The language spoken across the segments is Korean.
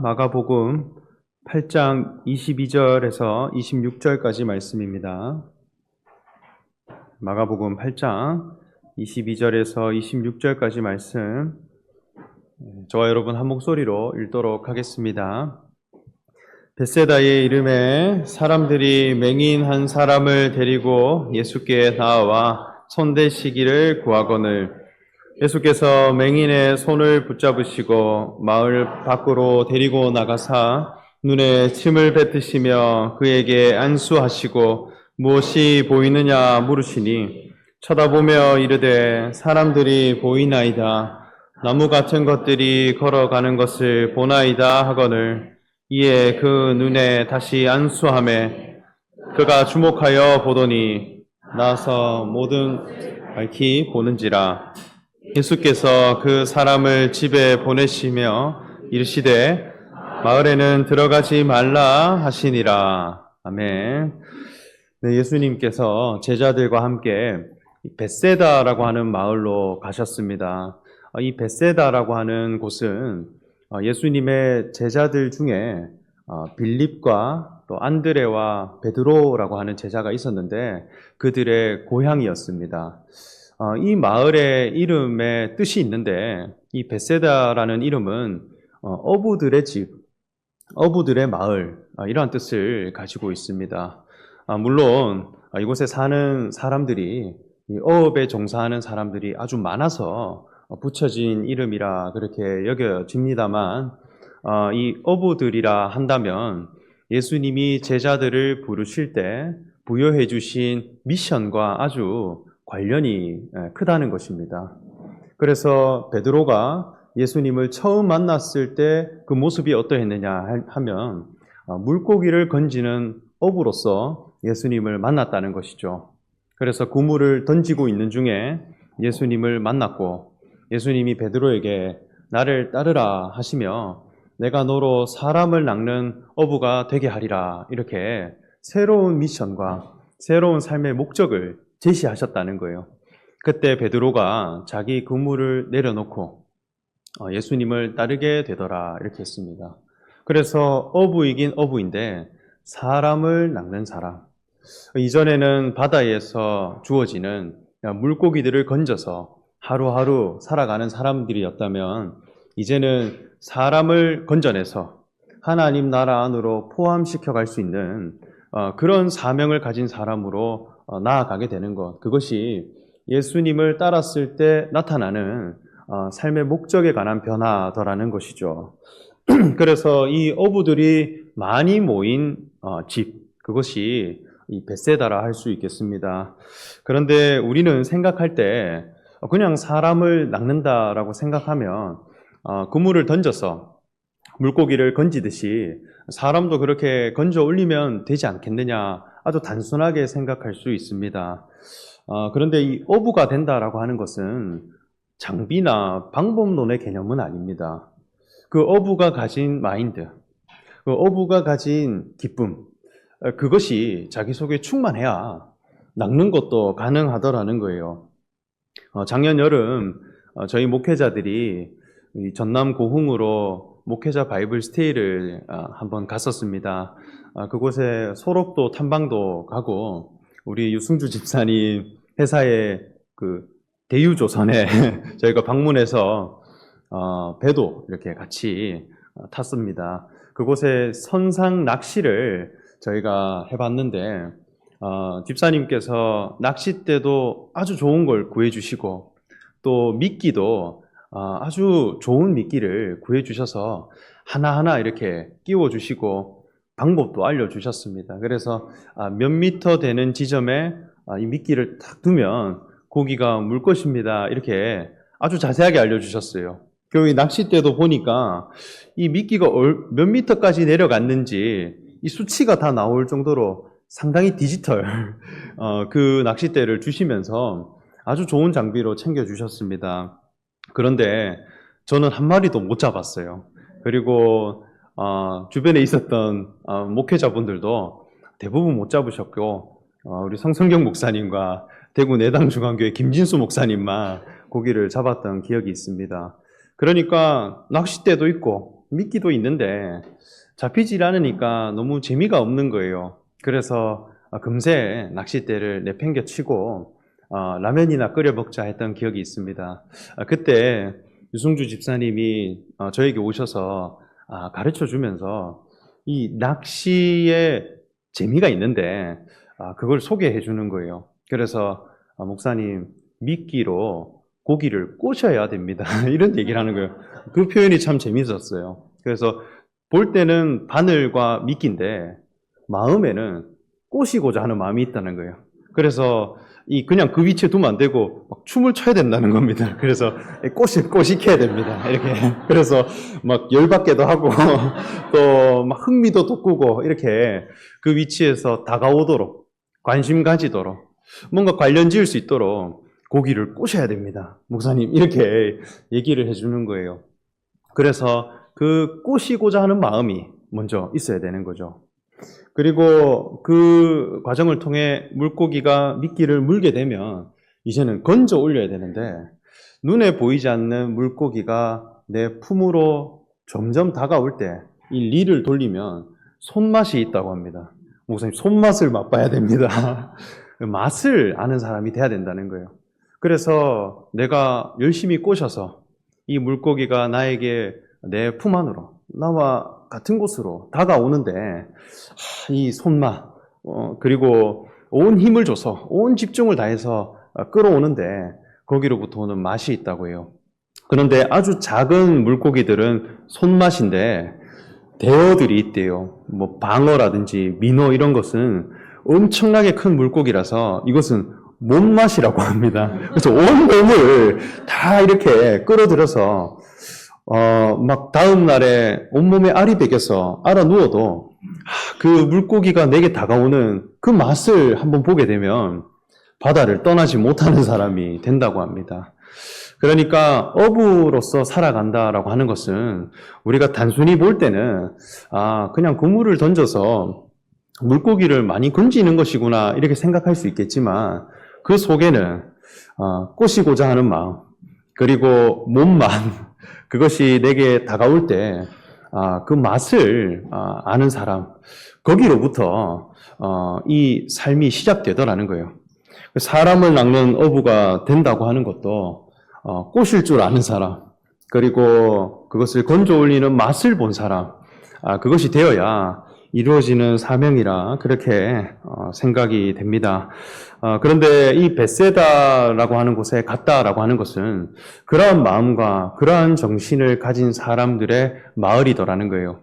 마가복음 8장 22절에서 26절까지 말씀입니다. 마가복음 8장 22절에서 26절까지 말씀, 저와 여러분 한 목소리로 읽도록 하겠습니다. 벳세다의 이름에 사람들이 맹인 한 사람을 데리고 예수께 나와 손대시기를 구하거늘 예수께서 맹인의 손을 붙잡으시고 마을 밖으로 데리고 나가사 눈에 침을 뱉으시며 그에게 안수하시고 무엇이 보이느냐 물으시니 쳐다보며 이르되 사람들이 보이나이다. 나무 같은 것들이 걸어가는 것을 보나이다 하거늘 이에 그 눈에 다시 안수하매 그가 주목하여 보더니 나서 모든 밝히 보는지라. 예수께서 그 사람을 집에 보내시며 이르시되 마을에는 들어가지 말라 하시니라. 아멘. 네, 예수님께서 제자들과 함께 벳세다라고 하는 마을로 가셨습니다. 이 벳세다라고 하는 곳은 예수님의 제자들 중에 빌립과 또 안드레와 베드로라고 하는 제자가 있었는데 그들의 고향이었습니다. 이 마을의 이름에 뜻이 있는데 이 벳세다라는 이름은 어부들의 집, 어부들의 마을 이러한 뜻을 가지고 있습니다. 물론 이곳에 사는 사람들이 이 어업에 종사하는 사람들이 아주 많아서 붙여진 이름이라 그렇게 여겨집니다만 이 어부들이라 한다면 예수님이 제자들을 부르실 때 부여해 주신 미션과 아주 관련이 크다는 것입니다. 그래서 베드로가 예수님을 처음 만났을 때 그 모습이 어떠했느냐 하면 물고기를 건지는 어부로서 예수님을 만났다는 것이죠. 그래서 그물을 던지고 있는 중에 예수님을 만났고 예수님이 베드로에게 나를 따르라 하시며 내가 너로 사람을 낚는 어부가 되게 하리라 이렇게 새로운 미션과 새로운 삶의 목적을 제시하셨다는 거예요. 그때 베드로가 자기 그물을 내려놓고 예수님을 따르게 되더라 이렇게 했습니다. 그래서 어부이긴 어부인데 사람을 낚는 사람. 이전에는 바다에서 주어지는 물고기들을 건져서 하루하루 살아가는 사람들이었다면 이제는 사람을 건져내서 하나님 나라 안으로 포함시켜 갈 수 있는 그런 사명을 가진 사람으로 나아가게 되는 것. 그것이 예수님을 따랐을 때 나타나는 삶의 목적에 관한 변화더라는 것이죠. 그래서 이 어부들이 많이 모인 집, 그것이 이 벳세다라 할 수 있겠습니다. 그런데 우리는 생각할 때 그냥 사람을 낚는다라고 생각하면 그물을 던져서 물고기를 건지듯이 사람도 그렇게 건져 올리면 되지 않겠느냐 아주 단순하게 생각할 수 있습니다. 그런데 이 어부가 된다라고 하는 것은 장비나 방법론의 개념은 아닙니다. 그 어부가 가진 마인드, 그 어부가 가진 기쁨, 그것이 자기 속에 충만해야 낚는 것도 가능하더라는 거예요. 작년 여름 저희 목회자들이 전남 고흥으로 목회자 바이블 스테이를 한번 갔었습니다. 그곳에 소록도 탐방도 가고 우리 유승주 집사님 회사의 그 대유조선에 저희가 방문해서 배도 이렇게 같이 탔습니다. 그곳에 선상 낚시를 저희가 해봤는데 집사님께서 낚싯대도 아주 좋은 걸 구해주시고 또 미끼도 아주 좋은 미끼를 구해주셔서 하나하나 이렇게 끼워주시고 방법도 알려주셨습니다. 그래서 몇 미터 되는 지점에 이 미끼를 딱 두면 고기가 물 것입니다. 이렇게 아주 자세하게 알려주셨어요. 그 낚싯대도 보니까 이 미끼가 몇 미터까지 내려갔는지 이 수치가 다 나올 정도로 상당히 디지털 그 낚싯대를 주시면서 아주 좋은 장비로 챙겨주셨습니다. 그런데 저는 한 마리도 못 잡았어요. 그리고 주변에 있었던 목회자분들도 대부분 못 잡으셨고 우리 성성경 목사님과 대구 내당중앙교회 김진수 목사님만 고기를 잡았던 기억이 있습니다. 그러니까 낚싯대도 있고 미끼도 있는데 잡히질 않으니까 너무 재미가 없는 거예요. 그래서 금세 낚싯대를 내팽개치고 라면이나 끓여 먹자 했던 기억이 있습니다. 그때 유승주 집사님이 저에게 오셔서 가르쳐 주면서 이 낚시에 재미가 있는데 그걸 소개해 주는 거예요. 그래서 목사님, 미끼로 고기를 꼬셔야 됩니다. 이런 얘기를 하는 거예요. 그 표현이 참 재밌었어요. 그래서 볼 때는 바늘과 미끼인데 마음에는 꼬시고자 하는 마음이 있다는 거예요. 그래서 그냥 그 위치에 두면 안 되고 막 춤을 춰야 된다는 겁니다. 그래서 꼬시켜야 됩니다. 이렇게. 그래서 막 열받게도 하고 또 막 흥미도 돋구고 이렇게 그 위치에서 다가오도록 관심 가지도록 뭔가 관련 지을 수 있도록 고기를 꼬셔야 됩니다. 목사님 이렇게 얘기를 해주는 거예요. 그래서 그 꼬시고자 하는 마음이 먼저 있어야 되는 거죠. 그리고 그 과정을 통해 물고기가 미끼를 물게 되면 이제는 건져 올려야 되는데 눈에 보이지 않는 물고기가 내 품으로 점점 다가올 때 이 릴을 돌리면 손맛이 있다고 합니다. 목사님 손맛을 맛봐야 됩니다. 맛을 아는 사람이 돼야 된다는 거예요. 그래서 내가 열심히 꼬셔서 이 물고기가 나에게 내 품 안으로 나와 같은 곳으로 다가오는데 이 손맛 그리고 온 힘을 줘서 온 집중을 다해서 끌어오는데 거기로부터 오는 맛이 있다고 해요. 그런데 아주 작은 물고기들은 손맛인데 대어들이 있대요. 뭐 방어라든지 민어 이런 것은 엄청나게 큰 물고기라서 이것은 몸맛이라고 합니다. 그래서 온 몸을 다 이렇게 끌어들여서 막 다음 날에 온몸에 알이 배겨서 알아 누워도 그 물고기가 내게 다가오는 그 맛을 한번 보게 되면 바다를 떠나지 못하는 사람이 된다고 합니다. 그러니까 어부로서 살아간다라고 하는 것은 우리가 단순히 볼 때는 그냥 그물을 던져서 물고기를 많이 건지는 것이구나 이렇게 생각할 수 있겠지만 그 속에는 꼬시고자 하는 마음 그리고 몸만 그것이 내게 다가올 때 그 맛을 아는 사람 거기로부터 이 삶이 시작되더라는 거예요. 사람을 낚는 어부가 된다고 하는 것도 꼬실 줄 아는 사람 그리고 그것을 건져 올리는 맛을 본 사람 그것이 되어야 이루어지는 사명이라 그렇게 생각이 됩니다. 그런데 이 벳세다라고 하는 곳에 갔다라고 하는 것은 그러한 마음과 그러한 정신을 가진 사람들의 마을이더라는 거예요.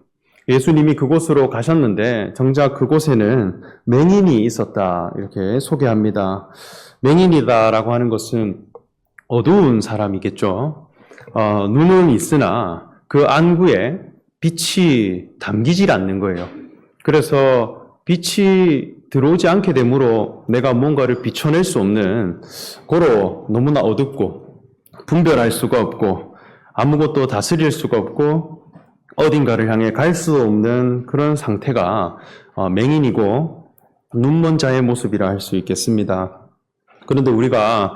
예수님이 그곳으로 가셨는데 정작 그곳에는 맹인이 있었다 이렇게 소개합니다. 맹인이다라고 하는 것은 어두운 사람이겠죠. 눈은 있으나 그 안구에 빛이 담기질 않는 거예요. 그래서 빛이 들어오지 않게 되므로 내가 뭔가를 비춰낼 수 없는 고로 너무나 어둡고 분별할 수가 없고 아무것도 다스릴 수가 없고 어딘가를 향해 갈 수 없는 그런 상태가 맹인이고 눈먼 자의 모습이라 할 수 있겠습니다. 그런데 우리가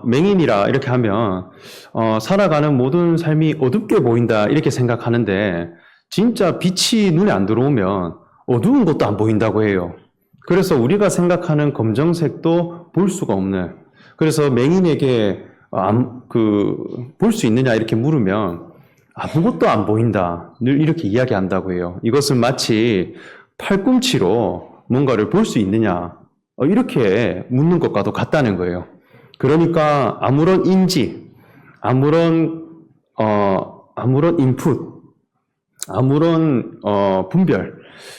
맹인이라 이렇게 하면 살아가는 모든 삶이 어둡게 보인다 이렇게 생각하는데 진짜 빛이 눈에 안 들어오면 어두운 것도 안 보인다고 해요. 그래서 우리가 생각하는 검정색도 볼 수가 없는 그래서 맹인에게 볼 수 있느냐 이렇게 물으면 아무것도 안 보인다 늘 이렇게 이야기한다고 해요. 이것은 마치 팔꿈치로 뭔가를 볼 수 있느냐 이렇게 묻는 것과도 같다는 거예요. 그러니까 아무런 인지, 아무런 인풋, 아무런 분별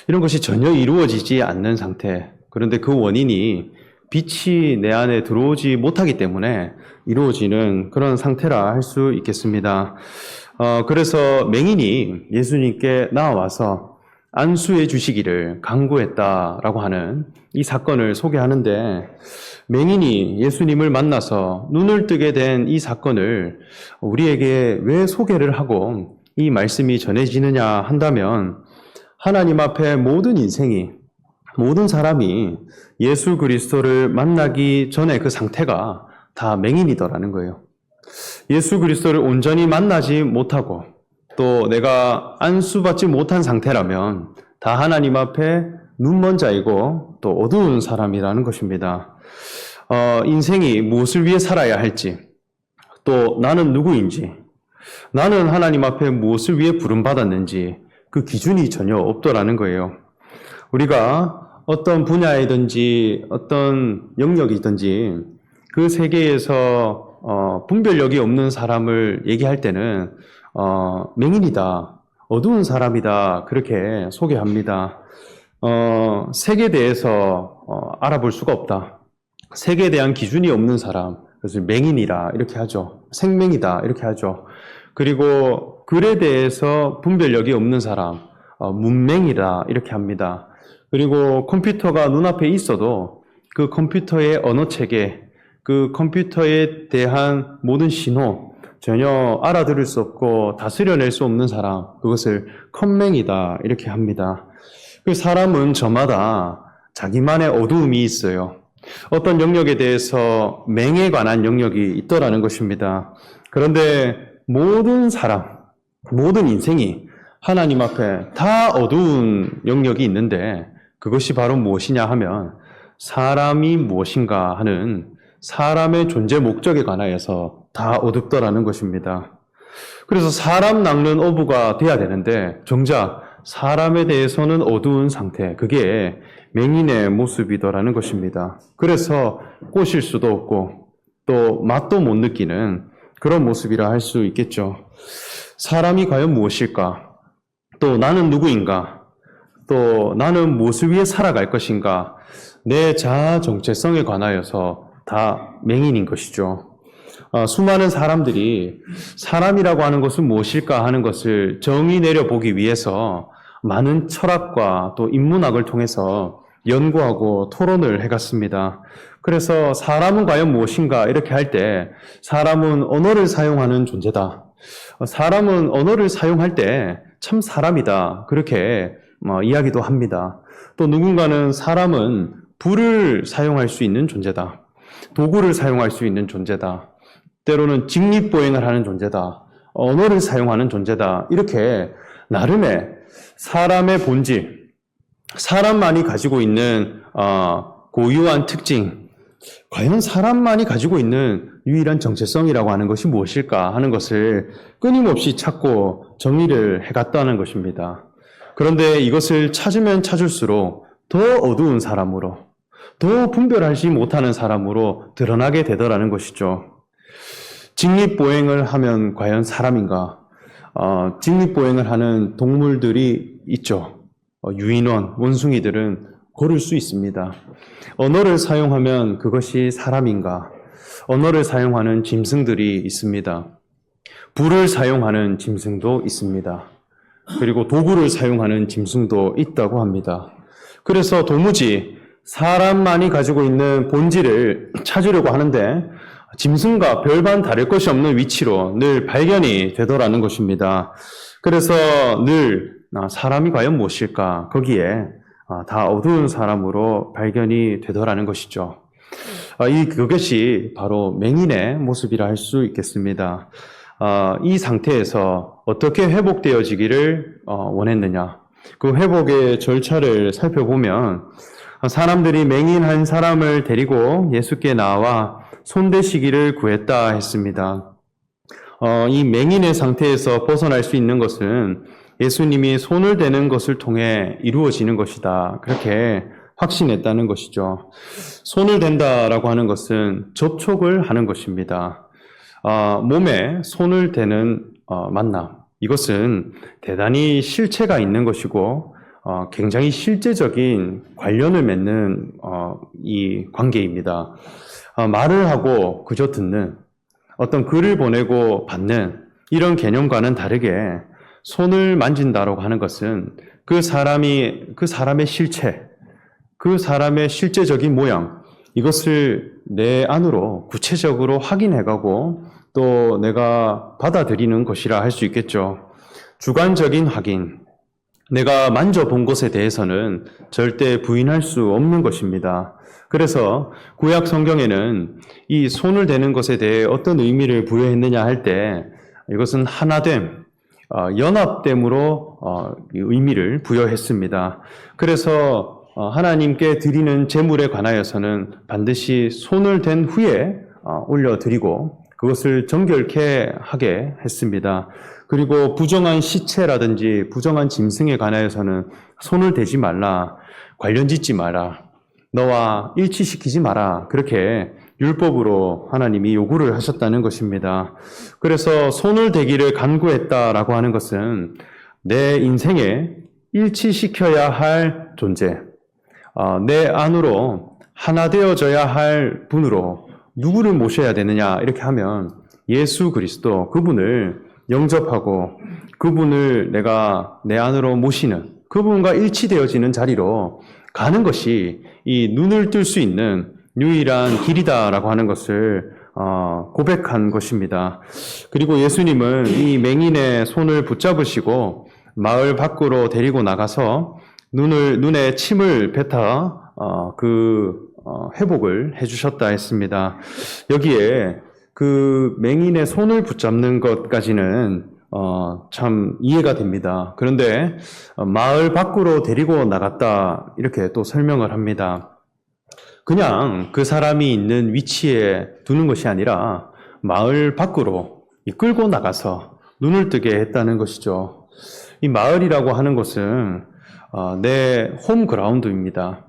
이런 것이 전혀 이루어지지 않는 상태. 그런데 그 원인이 빛이 내 안에 들어오지 못하기 때문에 이루어지는 그런 상태라 할 수 있겠습니다. 그래서 맹인이 예수님께 나와서 안수해 주시기를 간구했다라고 하는 이 사건을 소개하는데 맹인이 예수님을 만나서 눈을 뜨게 된 이 사건을 우리에게 왜 소개를 하고 이 말씀이 전해지느냐 한다면 하나님 앞에 모든 인생이 모든 사람이 예수 그리스도를 만나기 전에 그 상태가 다 맹인이더라는 거예요. 예수 그리스도를 온전히 만나지 못하고 또 내가 안수받지 못한 상태라면 다 하나님 앞에 눈먼 자이고 또 어두운 사람이라는 것입니다. 인생이 무엇을 위해 살아야 할지, 또 나는 누구인지, 나는 하나님 앞에 무엇을 위해 부름받았는지 그 기준이 전혀 없더라는 거예요. 우리가 어떤 분야이든지 어떤 영역이든지 그 세계에서 분별력이 없는 사람을 얘기할 때는 맹인이다, 어두운 사람이다 그렇게 소개합니다. 색에 대해서 알아볼 수가 없다. 색에 대한 기준이 없는 사람, 그래서 맹인이라 이렇게 하죠. 생맹이다 이렇게 하죠. 그리고 글에 대해서 분별력이 없는 사람, 문맹이다 이렇게 합니다. 그리고 컴퓨터가 눈앞에 있어도 그 컴퓨터의 언어체계, 그 컴퓨터에 대한 모든 신호 전혀 알아들을 수 없고 다스려낼 수 없는 사람, 그것을 컴맹이다 이렇게 합니다. 그 사람은 저마다 자기만의 어두움이 있어요. 어떤 영역에 대해서 맹에 관한 영역이 있더라는 것입니다. 그런데 모든 사람, 모든 인생이 하나님 앞에 다 어두운 영역이 있는데 그것이 바로 무엇이냐 하면 사람이 무엇인가 하는 사람의 존재 목적에 관하여서 다 어둡더라는 것입니다. 그래서 사람 낚는 어부가 돼야 되는데 정작 사람에 대해서는 어두운 상태, 그게 맹인의 모습이더라는 것입니다. 그래서 꼬실 수도 없고 또 맛도 못 느끼는 그런 모습이라 할 수 있겠죠. 사람이 과연 무엇일까? 또 나는 누구인가? 또 나는 무엇을 위해 살아갈 것인가? 내 자아 정체성에 관하여서 다 맹인인 것이죠. 수많은 사람들이 사람이라고 하는 것은 무엇일까 하는 것을 정의 내려보기 위해서 많은 철학과 또 인문학을 통해서 연구하고 토론을 해갔습니다. 그래서 사람은 과연 무엇인가 이렇게 할 때 사람은 언어를 사용하는 존재다. 사람은 언어를 사용할 때 참 사람이다. 그렇게 이야기도 합니다. 또 누군가는 사람은 불을 사용할 수 있는 존재다. 도구를 사용할 수 있는 존재다. 때로는 직립보행을 하는 존재다. 언어를 사용하는 존재다. 이렇게 나름의 사람의 본질, 사람만이 가지고 있는 고유한 특징, 과연 사람만이 가지고 있는 유일한 정체성이라고 하는 것이 무엇일까 하는 것을 끊임없이 찾고 정의를 해갔다는 것입니다. 그런데 이것을 찾으면 찾을수록 더 어두운 사람으로, 더 분별하지 못하는 사람으로 드러나게 되더라는 것이죠. 직립보행을 하면 과연 사람인가? 직립보행을 하는 동물들이 있죠. 유인원, 원숭이들은 걸을 수 있습니다. 언어를 사용하면 그것이 사람인가? 언어를 사용하는 짐승들이 있습니다. 불을 사용하는 짐승도 있습니다. 그리고 도구를 사용하는 짐승도 있다고 합니다. 그래서 도무지 사람만이 가지고 있는 본질을 찾으려고 하는데 짐승과 별반 다를 것이 없는 위치로 늘 발견이 되더라는 것입니다. 그래서 늘 사람이 과연 무엇일까? 거기에 다 어두운 사람으로 발견이 되더라는 것이죠. 그것이 바로 맹인의 모습이라 할 수 있겠습니다. 이 상태에서 어떻게 회복되어지기를 원했느냐? 그 회복의 절차를 살펴보면 사람들이 맹인 한 사람을 데리고 예수께 나와 손대시기를 구했다 했습니다. 이 맹인의 상태에서 벗어날 수 있는 것은 예수님이 손을 대는 것을 통해 이루어지는 것이다. 그렇게 확신했다는 것이죠. 손을 댄다라고 하는 것은 접촉을 하는 것입니다. 몸에 손을 대는 만남. 이것은 대단히 실체가 있는 것이고 굉장히 실제적인 관련을 맺는 이 관계입니다. 말을 하고 그저 듣는, 어떤 글을 보내고 받는 이런 개념과는 다르게 손을 만진다라고 하는 것은 그 사람의 실체, 그 사람의 실제적인 모양, 이것을 내 안으로 구체적으로 확인해가고 또 내가 받아들이는 것이라 할 수 있겠죠. 주관적인 확인, 내가 만져본 것에 대해서는 절대 부인할 수 없는 것입니다. 그래서 구약 성경에는 이 손을 대는 것에 대해 어떤 의미를 부여했느냐 할 때 이것은 하나됨, 연합됨으로 의미를 부여했습니다. 그래서 하나님께 드리는 제물에 관하여서는 반드시 손을 댄 후에 올려드리고 그것을 정결케 하게 했습니다. 그리고 부정한 시체라든지 부정한 짐승에 관하여서는 손을 대지 말라, 관련 짓지 마라, 너와 일치시키지 마라, 그렇게 율법으로 하나님이 요구를 하셨다는 것입니다. 그래서 손을 대기를 간구했다라고 하는 것은 내 인생에 일치시켜야 할 존재, 내 안으로 하나 되어져야 할 분으로 누구를 모셔야 되느냐 이렇게 하면 예수 그리스도, 그분을 영접하고 그분을 내가 내 안으로 모시는, 그분과 일치되어지는 자리로 가는 것이 이 눈을 뜰 수 있는 유일한 길이다라고 하는 것을 고백한 것입니다. 그리고 예수님은 이 맹인의 손을 붙잡으시고 마을 밖으로 데리고 나가서 눈에 침을 뱉어 회복을 해주셨다 했습니다. 여기에 그 맹인의 손을 붙잡는 것까지는 참 이해가 됩니다. 그런데 마을 밖으로 데리고 나갔다 이렇게 또 설명을 합니다. 그냥 그 사람이 있는 위치에 두는 것이 아니라 마을 밖으로 이끌고 나가서 눈을 뜨게 했다는 것이죠. 이 마을이라고 하는 것은 내 홈그라운드입니다.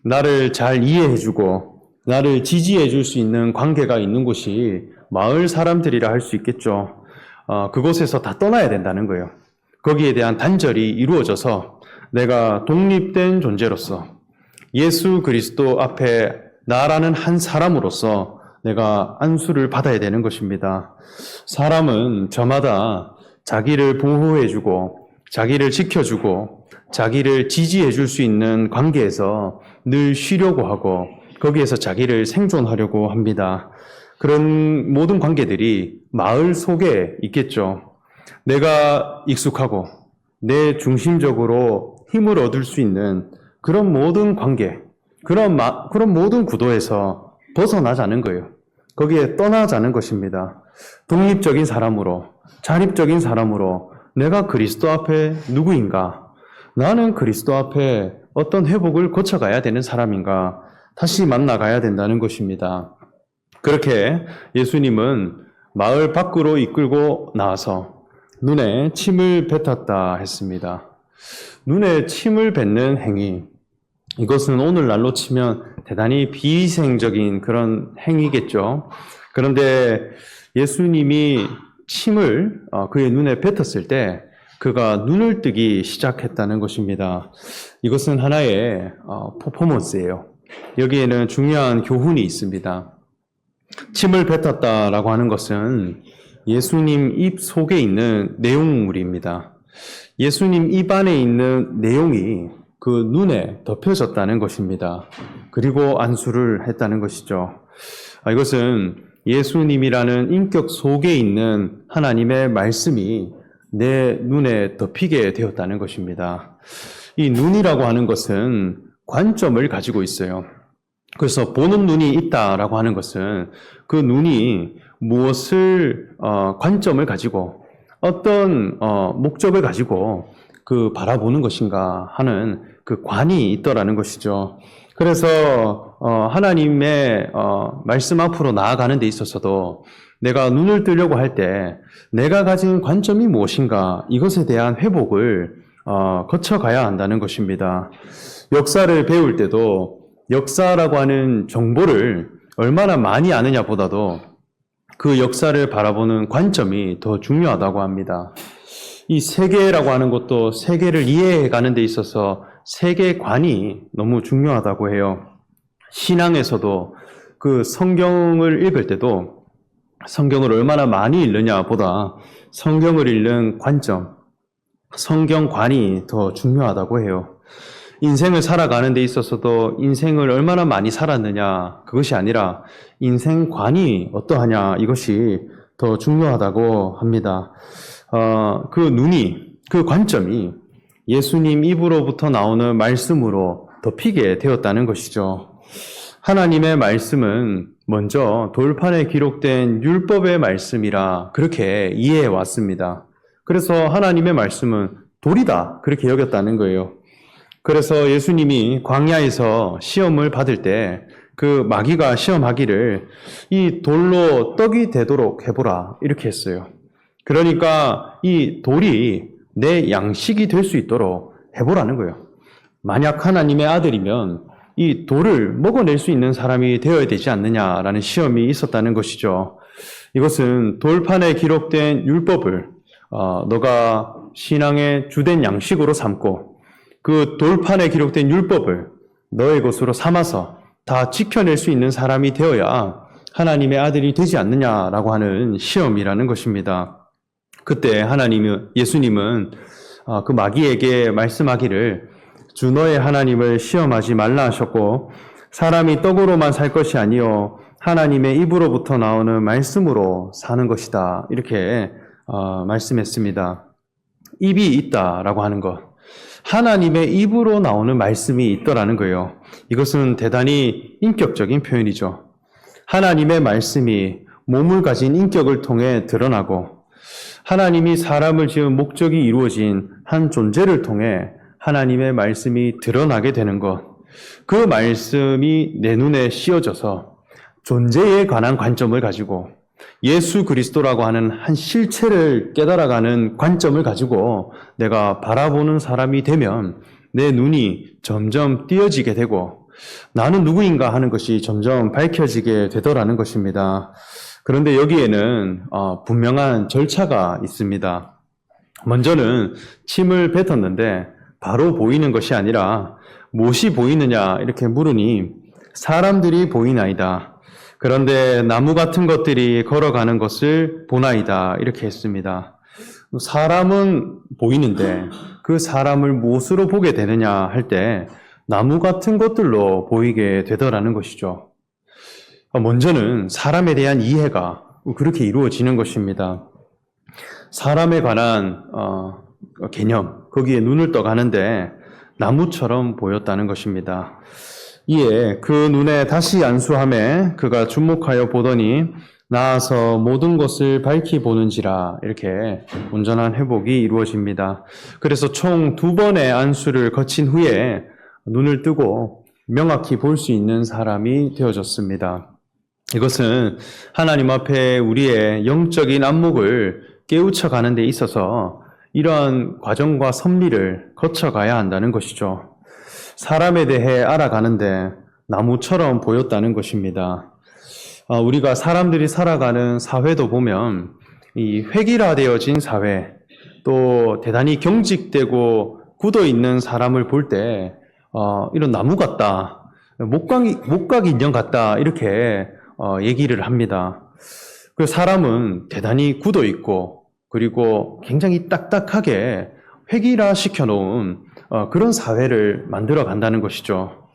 나를 잘 이해해주고 나를 지지해줄 수 있는 관계가 있는 곳이 마을 사람들이라 할 수 있겠죠. 그곳에서 다 떠나야 된다는 거예요. 거기에 대한 단절이 이루어져서 내가 독립된 존재로서 예수 그리스도 앞에 나라는 한 사람으로서 내가 안수를 받아야 되는 것입니다. 사람은 저마다 자기를 보호해주고 자기를 지켜주고 자기를 지지해줄 수 있는 관계에서 늘 쉬려고 하고 거기에서 자기를 생존하려고 합니다. 그런 모든 관계들이 마을 속에 있겠죠. 내가 익숙하고 내 중심적으로 힘을 얻을 수 있는 그런 모든 관계, 그런 모든 구도에서 벗어나자는 거예요. 거기에 떠나자는 것입니다. 독립적인 사람으로, 자립적인 사람으로 내가 그리스도 앞에 누구인가? 나는 그리스도 앞에 어떤 회복을 거쳐가야 되는 사람인가? 다시 만나가야 된다는 것입니다. 그렇게 예수님은 마을 밖으로 이끌고 나와서 눈에 침을 뱉었다 했습니다. 눈에 침을 뱉는 행위, 이것은 오늘날로 치면 대단히 비위생적인 그런 행위겠죠. 그런데 예수님이 침을 그의 눈에 뱉었을 때 그가 눈을 뜨기 시작했다는 것입니다. 이것은 하나의 퍼포먼스예요. 여기에는 중요한 교훈이 있습니다. 침을 뱉었다라고 하는 것은 예수님 입 속에 있는 내용물입니다. 예수님 입 안에 있는 내용이 그 눈에 덮여졌다는 것입니다. 그리고 안수를 했다는 것이죠. 이것은 예수님이라는 인격 속에 있는 하나님의 말씀이 내 눈에 덮이게 되었다는 것입니다. 이 눈이라고 하는 것은 관점을 가지고 있어요. 그래서 보는 눈이 있다라고 하는 것은 그 눈이 무엇을 관점을 가지고 어떤 목적을 가지고 그 바라보는 것인가 하는 그 관이 있더라는 것이죠. 그래서 하나님의 말씀 앞으로 나아가는 데 있어서도 내가 눈을 뜨려고 할 때 내가 가진 관점이 무엇인가, 이것에 대한 회복을 거쳐가야 한다는 것입니다. 역사를 배울 때도 역사라고 하는 정보를 얼마나 많이 아느냐보다도 그 역사를 바라보는 관점이 더 중요하다고 합니다. 이 세계라고 하는 것도 세계를 이해해가는 데 있어서 세계관이 너무 중요하다고 해요. 신앙에서도 그 성경을 읽을 때도 성경을 얼마나 많이 읽느냐 보다 성경을 읽는 관점, 성경관이 더 중요하다고 해요. 인생을 살아가는 데 있어서도 인생을 얼마나 많이 살았느냐, 그것이 아니라 인생관이 어떠하냐, 이것이 더 중요하다고 합니다. 그 눈이, 그 관점이 예수님 입으로부터 나오는 말씀으로 덮이게 되었다는 것이죠. 하나님의 말씀은 먼저 돌판에 기록된 율법의 말씀이라 그렇게 이해해 왔습니다. 그래서 하나님의 말씀은 돌이다 그렇게 여겼다는 거예요. 그래서 예수님이 광야에서 시험을 받을 때 그 마귀가 시험하기를 이 돌로 떡이 되도록 해보라 이렇게 했어요. 그러니까 이 돌이 내 양식이 될 수 있도록 해보라는 거예요. 만약 하나님의 아들이면 이 돌을 먹어낼 수 있는 사람이 되어야 되지 않느냐라는 시험이 있었다는 것이죠. 이것은 돌판에 기록된 율법을 너가 신앙의 주된 양식으로 삼고 그 돌판에 기록된 율법을 너의 것으로 삼아서 다 지켜낼 수 있는 사람이 되어야 하나님의 아들이 되지 않느냐라고 하는 시험이라는 것입니다. 그때 예수님은 그 마귀에게 말씀하기를 주 너의 하나님을 시험하지 말라 하셨고 사람이 떡으로만 살 것이 아니요 하나님의 입으로부터 나오는 말씀으로 사는 것이다 이렇게 말씀했습니다. 입이 있다라고 하는 것, 하나님의 입으로 나오는 말씀이 있더라는 거예요. 이것은 대단히 인격적인 표현이죠. 하나님의 말씀이 몸을 가진 인격을 통해 드러나고 하나님이 사람을 지은 목적이 이루어진 한 존재를 통해 하나님의 말씀이 드러나게 되는 것, 그 말씀이 내 눈에 씌어져서 존재에 관한 관점을 가지고 예수 그리스도라고 하는 한 실체를 깨달아가는 관점을 가지고 내가 바라보는 사람이 되면 내 눈이 점점 띄어지게 되고 나는 누구인가 하는 것이 점점 밝혀지게 되더라는 것입니다. 그런데 여기에는 분명한 절차가 있습니다. 먼저는 침을 뱉었는데 바로 보이는 것이 아니라 무엇이 보이느냐 이렇게 물으니 사람들이 보이나이다. 그런데 나무 같은 것들이 걸어가는 것을 보나이다 이렇게 했습니다. 사람은 보이는데 그 사람을 무엇으로 보게 되느냐 할 때 나무 같은 것들로 보이게 되더라는 것이죠. 먼저는 사람에 대한 이해가 그렇게 이루어지는 것입니다. 사람에 관한 개념, 거기에 눈을 떠가는데 나무처럼 보였다는 것입니다. 이에 그 눈에 다시 안수함에 그가 주목하여 보더니 나아서 모든 것을 밝히 보는지라 이렇게 온전한 회복이 이루어집니다. 그래서 총 2번의 안수를 거친 후에 눈을 뜨고 명확히 볼 수 있는 사람이 되어졌습니다. 이것은 하나님 앞에 우리의 영적인 안목을 깨우쳐 가는 데 있어서 이러한 과정과 섭리를 거쳐가야 한다는 것이죠. 사람에 대해 알아가는데 나무처럼 보였다는 것입니다. 우리가 사람들이 살아가는 사회도 보면 이 획일화되어진 사회, 또 대단히 경직되고 굳어있는 사람을 볼 때 이런 나무 같다, 목각 인형 같다 이렇게 얘기를 합니다. 그 사람은 대단히 굳어있고 그리고 굉장히 딱딱하게 획일화시켜 놓은 그런 사회를 만들어 간다는 것이죠.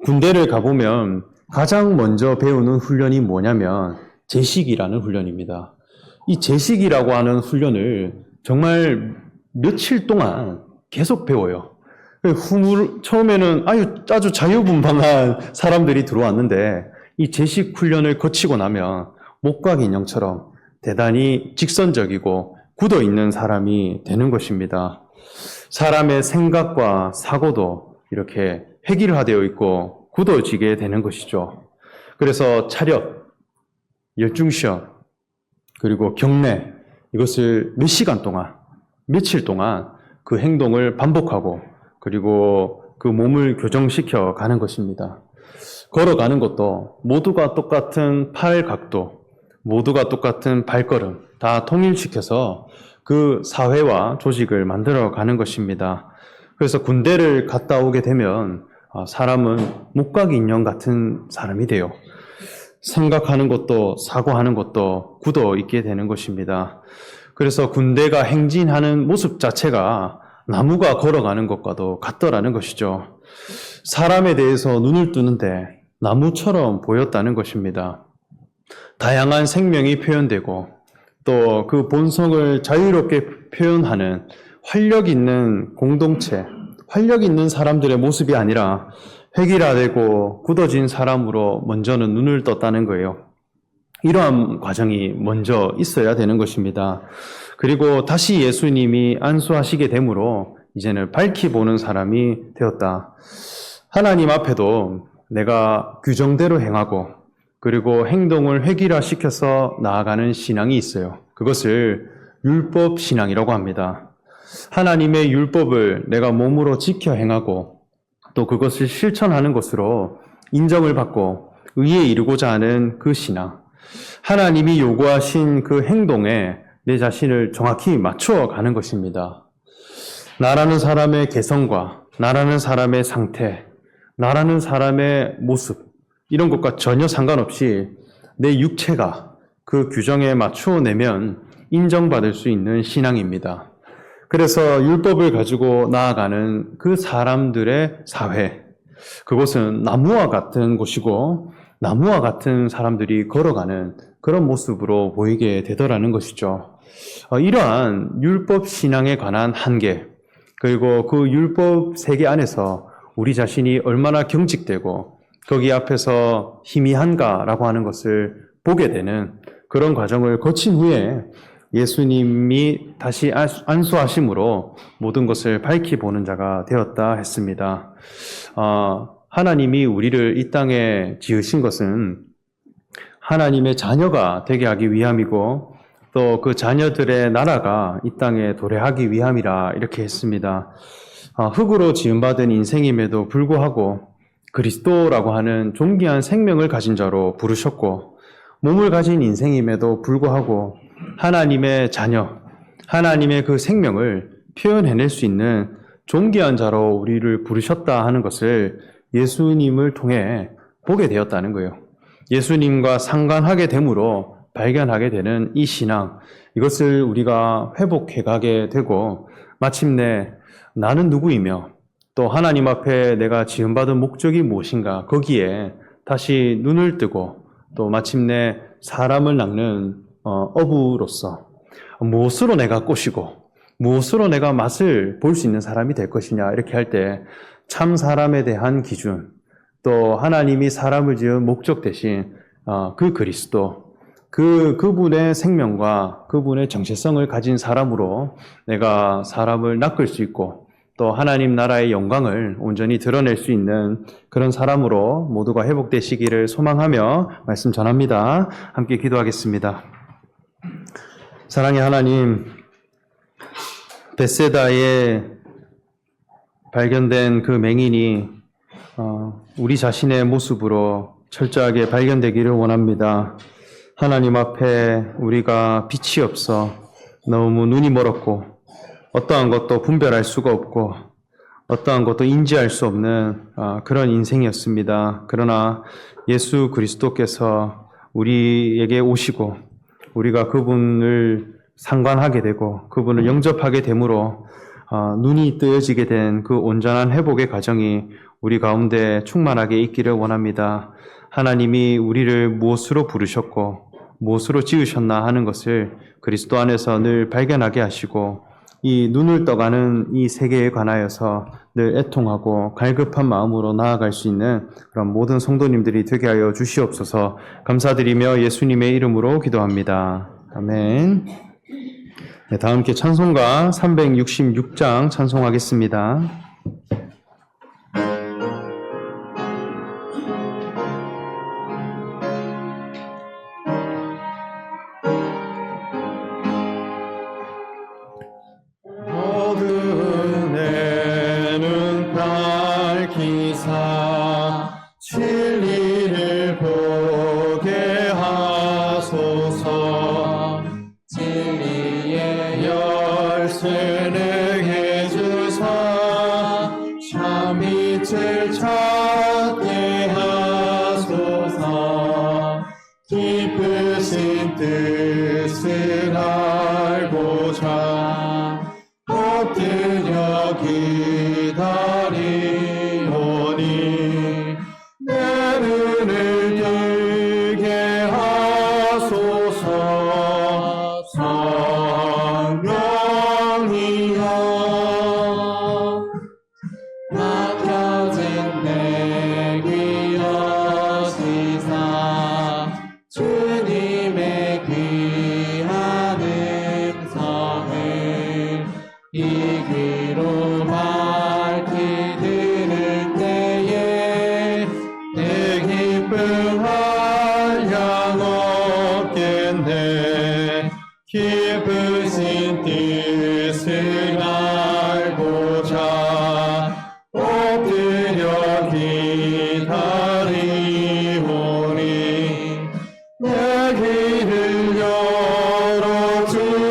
군대를 가보면 가장 먼저 배우는 훈련이 뭐냐면 제식이라는 훈련입니다. 이 제식이라고 하는 훈련을 정말 며칠 동안 계속 배워요. 처음에는 아주 자유분방한 사람들이 들어왔는데 이 제식 훈련을 거치고 나면 목각 인형처럼 대단히 직선적이고 굳어있는 사람이 되는 것입니다. 사람의 생각과 사고도 이렇게 획일화되어 있고 굳어지게 되는 것이죠. 그래서 차렷, 열중시험, 그리고 경례, 이것을 몇 시간 동안, 며칠 동안 그 행동을 반복하고 그리고 그 몸을 교정시켜 가는 것입니다. 걸어가는 것도 모두가 똑같은 팔 각도, 모두가 똑같은 발걸음 다 통일시켜서 그 사회와 조직을 만들어 가는 것입니다. 그래서 군대를 갔다 오게 되면 사람은 목각 인형 같은 사람이 돼요. 생각하는 것도 사고하는 것도 굳어 있게 되는 것입니다. 그래서 군대가 행진하는 모습 자체가 나무가 걸어가는 것과도 같더라는 것이죠. 사람에 대해서 눈을 뜨는데 나무처럼 보였다는 것입니다. 다양한 생명이 표현되고 또 그 본성을 자유롭게 표현하는 활력 있는 공동체, 활력 있는 사람들의 모습이 아니라 획일화되고 굳어진 사람으로 먼저는 눈을 떴다는 거예요. 이러한 과정이 먼저 있어야 되는 것입니다. 그리고 다시 예수님이 안수하시게 되므로 이제는 밝히 보는 사람이 되었다. 하나님 앞에도 내가 규정대로 행하고 그리고 행동을 획일화시켜서 나아가는 신앙이 있어요. 그것을 율법 신앙이라고 합니다. 하나님의 율법을 내가 몸으로 지켜 행하고 또 그것을 실천하는 것으로 인정을 받고 의에 이르고자 하는 그 신앙. 하나님이 요구하신 그 행동에 내 자신을 정확히 맞추어 가는 것입니다. 나라는 사람의 개성과 나라는 사람의 상태, 나라는 사람의 모습, 이런 것과 전혀 상관없이 내 육체가 그 규정에 맞추어 내면 인정받을 수 있는 신앙입니다. 그래서 율법을 가지고 나아가는 그 사람들의 사회, 그곳은 나무와 같은 곳이고 나무와 같은 사람들이 걸어가는 그런 모습으로 보이게 되더라는 것이죠. 이러한 율법 신앙에 관한 한계, 그리고 그 율법 세계 안에서 우리 자신이 얼마나 경직되고 거기 앞에서 희미한가라고 하는 것을 보게 되는 그런 과정을 거친 후에 예수님이 다시 안수하심으로 모든 것을 밝히 보는 자가 되었다 했습니다. 하나님이 우리를 이 땅에 지으신 것은 하나님의 자녀가 되게 하기 위함이고 또 그 자녀들의 나라가 이 땅에 도래하기 위함이라 이렇게 했습니다. 흙으로 지음받은 인생임에도 불구하고 그리스도라고 하는 존귀한 생명을 가진 자로 부르셨고 몸을 가진 인생임에도 불구하고 하나님의 자녀, 하나님의 그 생명을 표현해낼 수 있는 존귀한 자로 우리를 부르셨다 하는 것을 예수님을 통해 보게 되었다는 거예요. 예수님과 상관하게 되므로 발견하게 되는 이 신앙, 이것을 우리가 회복해 가게 되고 마침내 나는 누구이며 또 하나님 앞에 내가 지음받은 목적이 무엇인가 거기에 다시 눈을 뜨고 또 마침내 사람을 낚는 어부로서 무엇으로 내가 꼬시고 무엇으로 내가 맛을 볼 수 있는 사람이 될 것이냐 이렇게 할 때 참 사람에 대한 기준 또 하나님이 사람을 지은 목적 대신 그 그리스도 그분의 생명과 그분의 정체성을 가진 사람으로 내가 사람을 낚을 수 있고 또 하나님 나라의 영광을 온전히 드러낼 수 있는 그런 사람으로 모두가 회복되시기를 소망하며 말씀 전합니다. 함께 기도하겠습니다. 사랑의 하나님, 벳세다에 발견된 그 맹인이 우리 자신의 모습으로 철저하게 발견되기를 원합니다. 하나님 앞에 우리가 빛이 없어 너무 눈이 멀었고 어떠한 것도 분별할 수가 없고 어떠한 것도 인지할 수 없는 그런 인생이었습니다. 그러나 예수 그리스도께서 우리에게 오시고 우리가 그분을 상관하게 되고 그분을 영접하게 되므로 눈이 뜨여지게 된 그 온전한 회복의 과정이 우리 가운데 충만하게 있기를 원합니다. 하나님이 우리를 무엇으로 부르셨고 무엇으로 지으셨나 하는 것을 그리스도 안에서 늘 발견하게 하시고 이 눈을 떠가는 이 세계에 관하여서 늘 애통하고 갈급한 마음으로 나아갈 수 있는 그런 모든 성도님들이 되게 하여 주시옵소서. 감사드리며 예수님의 이름으로 기도합니다. 아멘. 네, 다음 함께 찬송가 366장 찬송하겠습니다. 어두운에는 밝히사 진리를 보게 하소서. 진리의 열쇠를 해주사 참 빛을 찾게 하소서. 기쁘신 뜻을 알고자 엎드려 기다리오니 내 눈을 뜨게 하소서. 성령이여 막혀진 내 귀 여시사 주님의 귀한 음성 이 귀로 밝히 들을 때에 내 기쁨할 양 없겠네. 기쁘신 뜻을 알고자 엎드려 기다리오니 내 길을 열어주소서.